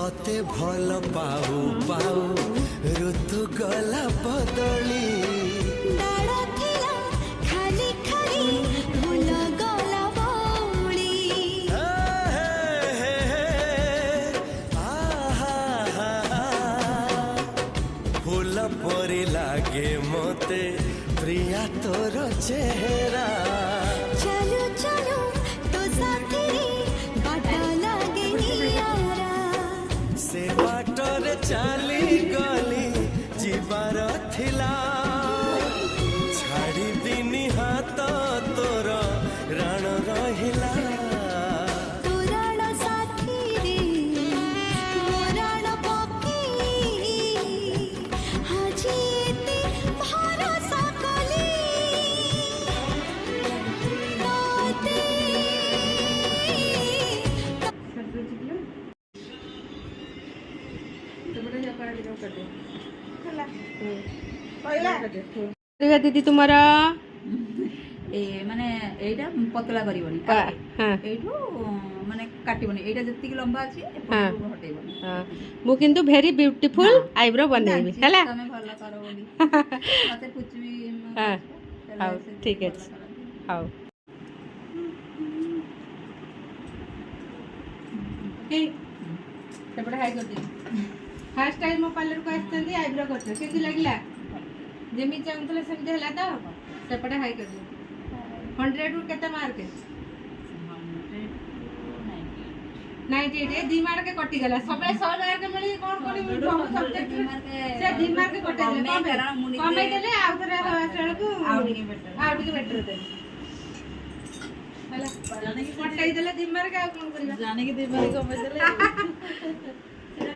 तते भल पाऊ पाऊ ऋतु गला बदली डाड़ा थिला खाली खाली फूल गला बौली फूल परी लागे मते प्रिया तोर चेहरा चलो चलो तो साथी बाटा लागे नियारा से बाटरे चली गली जीवार थिला छाड़ी दिनी हाथ तोर राण रहिला तोराण साथी रे मोराण पकी हाजी एते भरोसा कली तोते दीदी तुम्हारा মানে এইটা পতলা করিবনি এইটু মানে কাটিবনি এইটা যেতিকি লম্বা আছে এপটু হটেইবনি মু কিন্তু ভেরি বিউটিফুল আইব্রো বনাইবি হেলা তুমি ভালো করো বলি মতে কুচবি হ্যাঁ হাউ ঠিক আছে হাউ এই সেপটা হাই করদি ফার্স্ট টাইম মো পার্লর को आछतंदी आईब्रो करते केति लागला जेमी चाहूतले सेमते हला तो सेपटा हाई कर दे 100 रु केते मार्क 98 दी मार्क कटि गला सबले 100 मार्क मिली कोन कोन सब सब्जेक्ट से दी मार्क कटि गला कमे देले आ थरे आसळ को आउटिके बेटर दे हला कटाई देले दी मार्क आ कोन करिया जाने की दी मार्क कमे देले